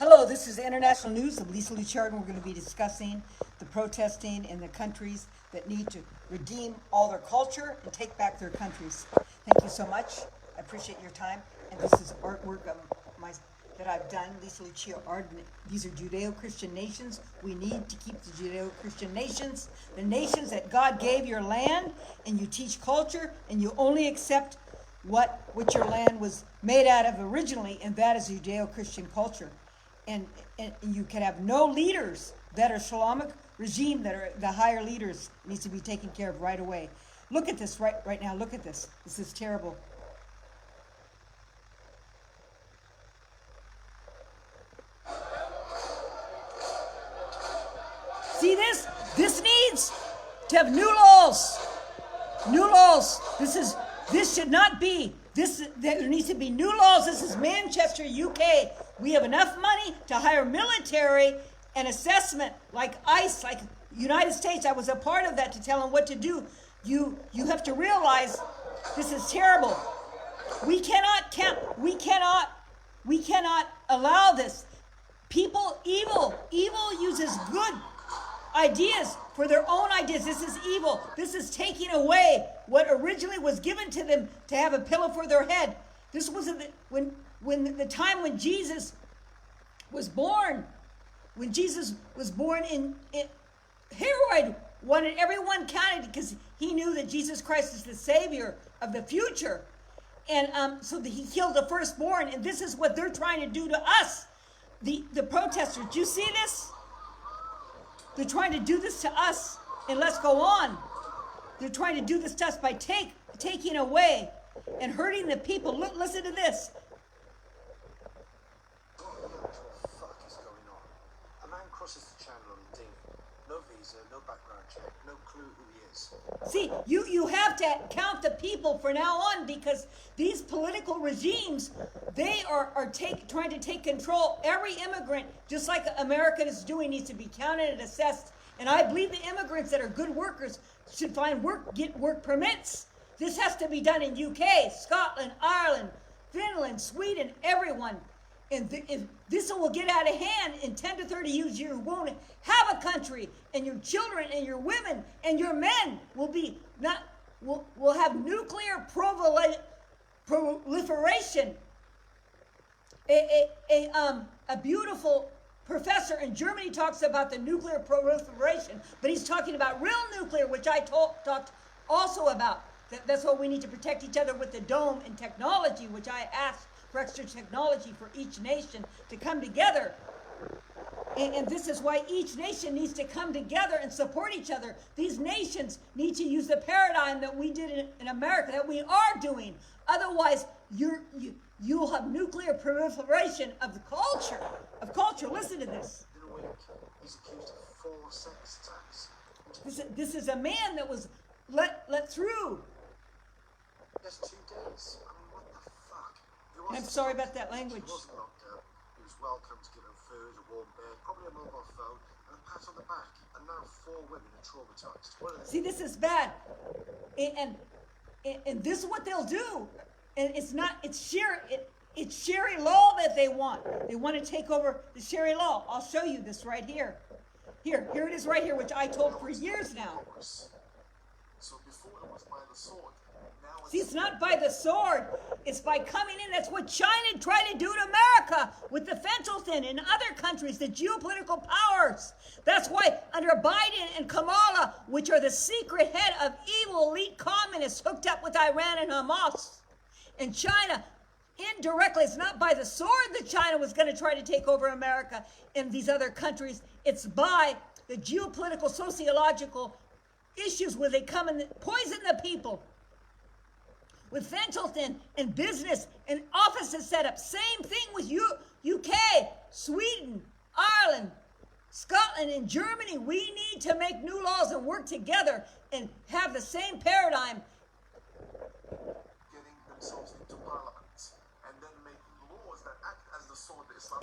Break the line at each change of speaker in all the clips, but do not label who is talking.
Hello, this is International News of Lisa Luchard, and we're going to be discussing the protesting in the countries that need to redeem all their culture and take back their countries. Thank you so much. I appreciate your time. And this is artwork that I've done, Lisa Lucia art. These are Judeo-Christian nations. We need to keep the Judeo-Christian nations, the nations that God gave your land, and you teach culture, and you only accept what your land was made out of originally, and that is Judeo-Christian culture. And you can have no leaders that are Islamic regime, that are the higher leaders, needs to be taken care of right away. Look at this right now. Look at this. This is terrible. See this? This needs to have new laws. New laws. This should not be. There needs to be new laws. This is Manchester, UK. We have enough money to hire military and assessment like ICE, like United States. I was a part of that to tell them what to do. You have to realize this is terrible. We cannot allow this. Evil uses good ideas for their own ideas. This is evil. This is taking away what originally was given to them to have a pillow for their head. This wasn't the time when Jesus was born. When Jesus was born in Herod wanted everyone counted because he knew that Jesus Christ is the Savior of the future. And so he killed the firstborn. And this is what they're trying to do to us. The protesters. Do you see this? They're trying to do this to us, and let's go on. They're trying to do this to us by taking away and hurting the people. Look, listen to this.
What the fuck is going on? A man crosses the channel on a dinghy. No visa, no background check, no clue who he is.
See, you have to count the people from now on, because these political regimes, they are trying to take control. Every immigrant, just like America is doing, needs to be counted and assessed. And I believe the immigrants that are good workers should find work, get work permits. This has to be done in UK, Scotland, Ireland, Finland, Sweden, everyone. And if this will get out of hand in 10 to 30 years, you won't have a country, and your children and your women and your men will have nuclear proliferation. A beautiful professor in Germany talks about the nuclear proliferation, but he's talking about real nuclear, which I talked also about. That's why we need to protect each other with the dome and technology, which I asked for extra technology for each nation to come together. And this is why each nation needs to come together and support each other. These nations need to use the paradigm that we did in America, that we are doing. Otherwise, you'll have nuclear proliferation of the culture. Listen to this.
In a week, he's accused of 4 sex attacks.
This is a man that was let through.
Just 2 days. I mean, what the fuck?
I'm sorry about that language.
He wasn't locked up. He was welcomed, given food, a warm bed, probably a mobile phone, and a pat on the back. And now 4 women are traumatized. What are they?
See, this is bad. And this is what they'll do. And it's Sharia law that they want. They want to take over the Sharia law. I'll show you this right here. Here it is right here, which I told for years now.
So before it was by the sword. Now
See, it's not by the sword. It's by coming in. That's what China tried to do to America with the fentanyl and other countries, the geopolitical powers. That's why under Biden and Kamala, which are the secret head of evil elite communists hooked up with Iran and Hamas, and China, indirectly, it's not by the sword that China was going to try to take over America and these other countries. It's by the geopolitical, sociological issues where they come and poison the people. With fentanyl and business and offices set up. Same thing with UK, Sweden, Ireland, Scotland, and Germany. We need to make new laws and work together and have the same paradigm.
Getting themselves into parliament and then making laws that act as the sword that Islam.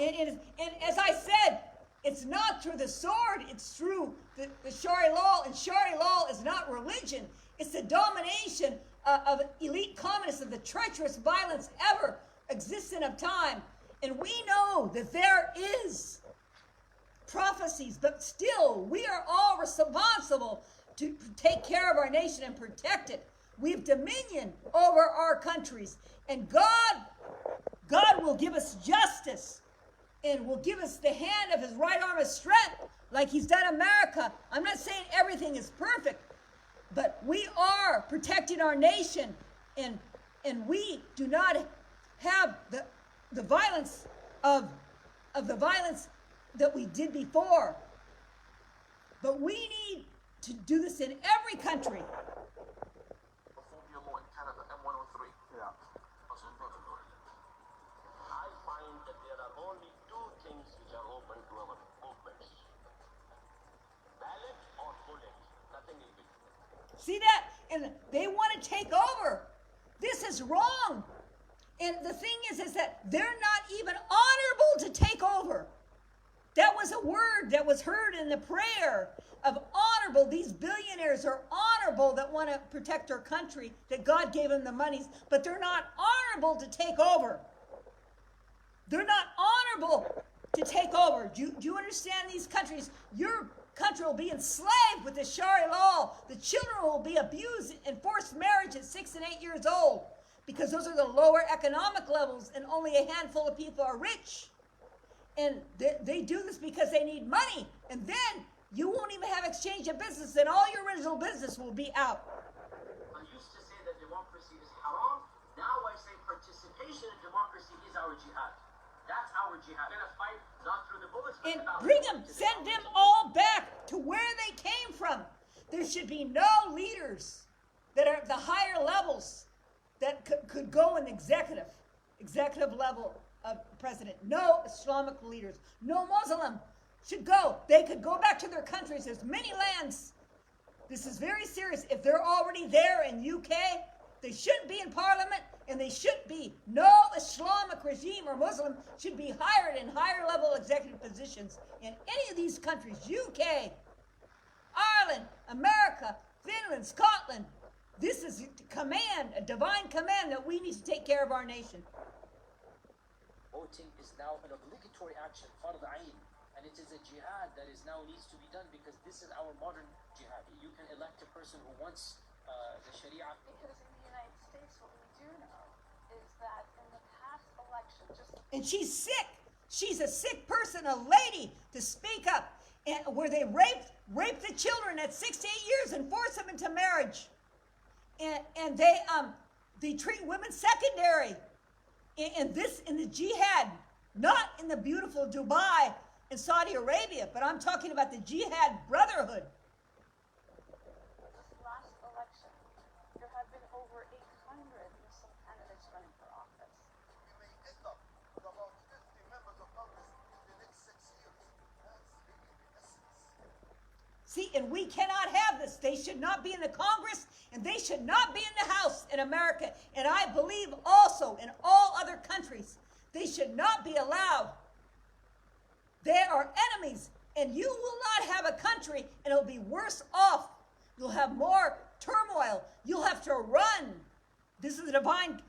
And as I said, it's not through the sword, it's through the Sharia law. And Sharia law is not religion. It's the domination of elite communists, of the treacherous violence ever existent of time. And we know that there is prophecies, but still we are all responsible to take care of our nation and protect it. We have dominion over our countries, and God will give us justice and will give us the hand of his right arm of strength like he's done America. I'm not saying everything is perfect, but we are protecting our nation, and we do not have the violence of the violence that we did before. But we need to do this in every country.
Canada, M103. Yeah.
I find that there are only two things which are open to our movements: ballot or bullet. Nothing in between.
See that? And they want to take over. This is wrong. And the thing is that they're not even honorable to take over. That was a word that was heard in the prayer of honorable. These billionaires are honorable that want to protect our country, that God gave them the monies, but they're not honorable to take over. They're not honorable to take over. Do you understand these countries? Your country will be enslaved with the Sharia law. The children will be abused and forced marriage at 6 and 8 years old, because those are the lower economic levels and only a handful of people are rich. And they do this because they need money. And then you won't even have exchange of business, and all your original business will be out.
I used to say that democracy is haram. Now I say participation in democracy is our jihad. That's our jihad. We're going to fight not through the bullets, but
And
the
bring them, send them all back to where they came from. There should be no leaders that are at the higher levels that could go in executive level of president. No Islamic leaders, no Muslim should go. They could go back to their countries. There's many lands. This is very serious. If they're already there in UK, they shouldn't be in parliament, and they should be. No Islamic regime or Muslim should be hired in higher level executive positions in any of these countries. UK, Ireland, America, Finland, Scotland. This is a command, a divine command, that we need to take care of our nation.
Voting is now an obligatory action, fard ayn, and it is a jihad that is now needs to be done, because this is our modern jihad. You can elect a person who wants the Sharia.
Because in the United States, what we do know is that in the past election,
And she's sick. She's a sick person, a lady, to speak up. And where they raped the children at 6 to 8 years and force them into marriage. And they treat women secondary. And this in the jihad, not in the beautiful Dubai and Saudi Arabia, but I'm talking about the jihad brotherhood.
this last election, there have been over 800 Muslim candidates running for office.
We may end up with about 50 members of Congress in the next 6 years. That's really the essence.
See, and we cannot have this. They should not be in the Congress, and they should not be in the House in America. And I believe also in all other countries, they should not be allowed. They are enemies, and you will not have a country, and it'll be worse off. You'll have more turmoil. You'll have to run. This is a divine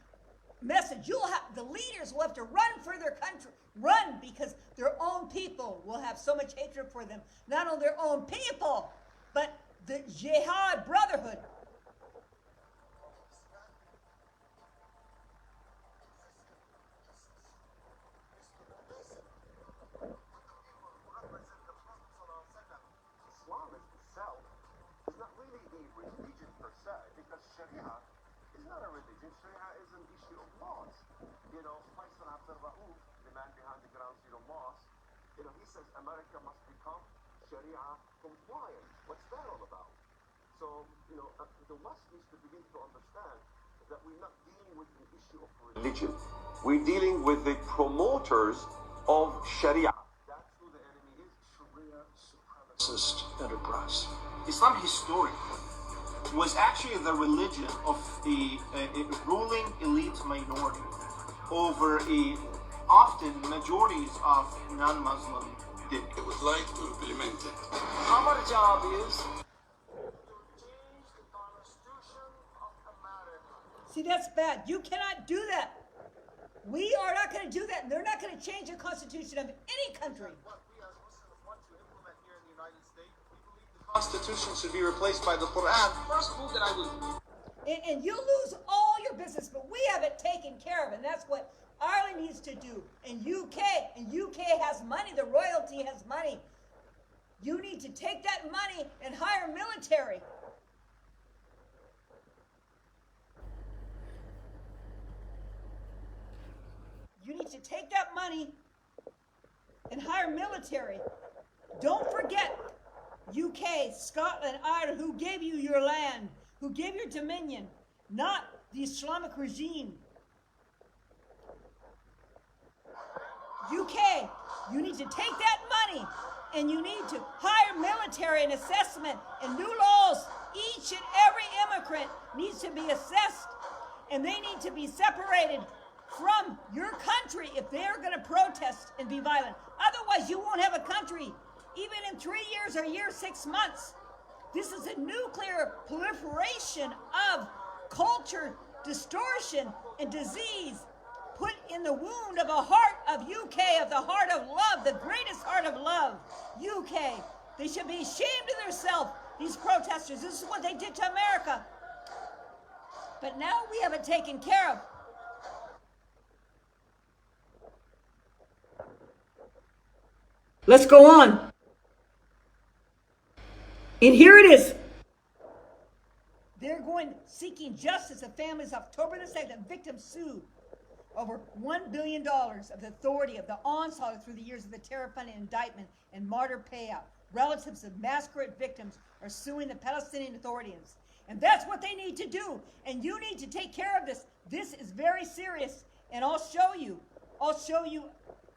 message. The leaders will have to run for their country. Run, because their own people will have so much hatred for them. Not only their own people, but the jihad brotherhood.
Islam itself is not really a religion per se, because Sharia is not a religion. Sharia is an issue of laws. You know, Faisal Abdul-Rauf, the man behind the Ground Zero Mosque, he says America must become Sharia compliant. What's that all about? So, the West needs to begin to understand that we're not dealing with an issue of religion. We're dealing with the promoters of Sharia. That's who the enemy is. Sharia supremacist enterprise.
Islam historically was actually the religion of a ruling elite minority over often majorities of non-Muslim
They would like to implement it.
Our job is
Change the Constitution of America.
See, that's bad. You cannot do that. We are not going to do that. They're not going to change the constitution of any country.
What we as Muslims want to implement here in the United States, we believe the Constitution should be replaced by the Quran. First move that I would...
And you lose all your business, but we have it taken care of, and that's what Ireland needs to do. And UK has money. The royalty has money. You need to take that money and hire military. You need to take that money and hire military. Don't forget, UK, Scotland, Ireland, who gave you your land, who gave your dominion, not the Islamic regime. UK, you need to take that money and you need to hire military and assessment and new laws. Each and every immigrant needs to be assessed, and they need to be separated from your country if they're going to protest and be violent. Otherwise, you won't have a country, even in 3 years or 6 months. This is a nuclear proliferation of culture distortion and disease put in the wound of a heart of UK, of the heart of love, the greatest heart of love, UK. They should be ashamed of themselves, these protesters. This is what they did to America. But now we have it taken care of. Let's go on. And here it is. They're going seeking justice of families. October the 2nd, victims sued over $1 billion of the authority of the onslaught through the years of the terror funding indictment and martyr payout. Relatives of massacred victims are suing the Palestinian authorities. And that's what they need to do. And you need to take care of this. This is very serious. And I'll show you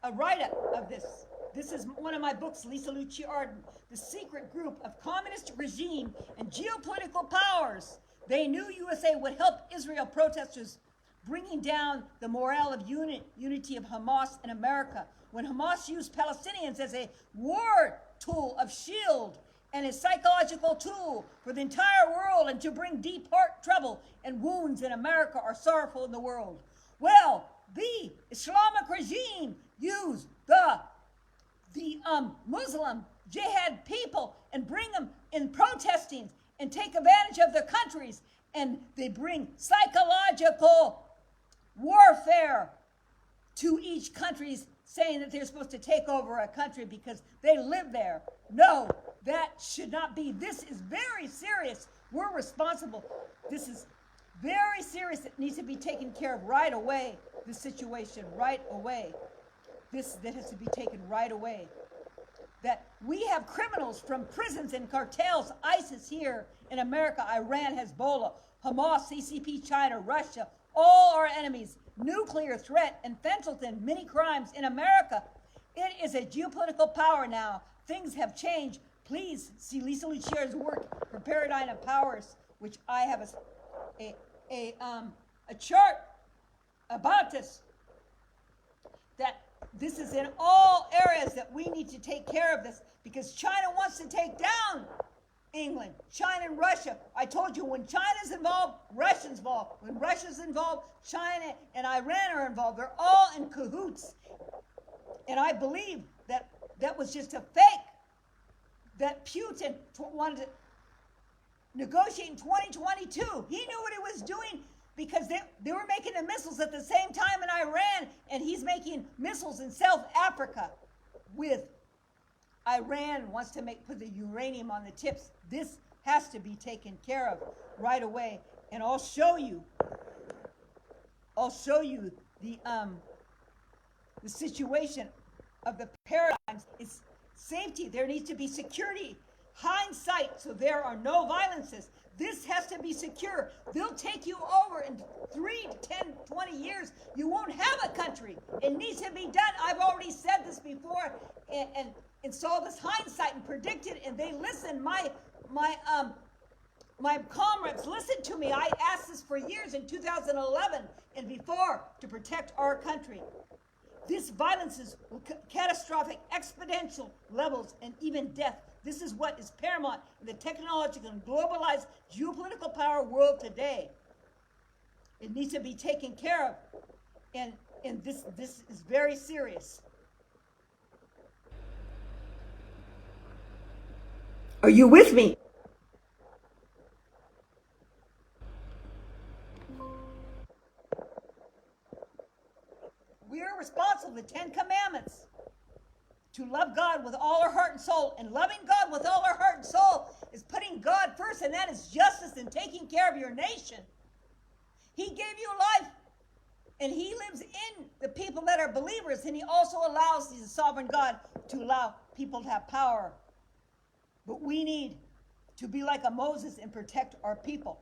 a write-up of this. This is one of my books, Lisa Lucci Arden, The Secret Group of Communist Regime and Geopolitical Powers. They knew USA would help Israel protesters, bringing down the morale of unity of Hamas and America. When Hamas used Palestinians as a war tool of shield and a psychological tool for the entire world and to bring deep heart trouble and wounds in America are sorrowful in the world. Well, the Islamic regime used the Muslim jihad people and bring them in protesting and take advantage of their countries, and they bring psychological warfare to each country, saying that they're supposed to take over a country because they live there. No, that should not be. This is very serious. We're responsible. This is very serious. It needs to be taken care of right away. This situation right away. That has to be taken right away. That we have criminals from prisons and cartels, ISIS here in America, Iran, Hezbollah, Hamas, CCP, China, Russia, all our enemies, nuclear threat, and fentanyl, many crimes in America. It is a geopolitical power now. Things have changed. Please see Lisa Lucier's work for Paradigm of Powers, which I have a chart about this. That this is in all areas that we need to take care of this, because China wants to take down England, China and Russia. I told you, when China's involved, Russia's involved. When Russia's involved, China and Iran are involved. They're all in cahoots. And I believe that that was just a fake, that Putin wanted to negotiate in 2022. He knew what he was doing, because they were making the missiles at the same time in Iran, and he's making missiles in South Africa with Iran wants to put the uranium on the tips. This has to be taken care of right away. And I'll show you the situation of the paradigms. It's safety. There needs to be security, hindsight, so there are no violences. This has to be secure. They'll take you over in 3, 10, 20 years. You won't have a country. It needs to be done. I've already said this before and saw this hindsight and predicted, and they listened. My comrades listened to me. I asked this for years in 2011 and before to protect our country. This violence is catastrophic, exponential levels, and even death. This is what is paramount in the technological and globalized geopolitical power world today. It needs to be taken care of. And And this is very serious. Are you with me? We are responsible for the 10 Commandments. To love God with all our heart and soul. And loving God with all our heart and soul is putting God first, and that is justice and taking care of your nation. He gave you life, and he lives in the people that are believers, and he also allows, he's a sovereign God, to allow people to have power. But we need to be like a Moses and protect our people.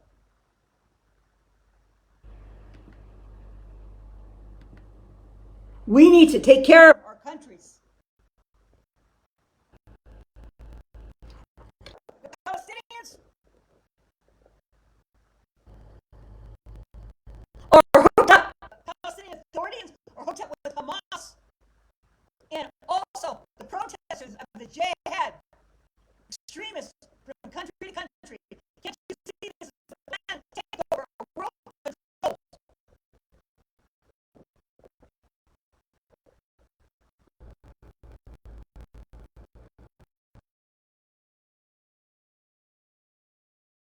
We need to take care of our countries.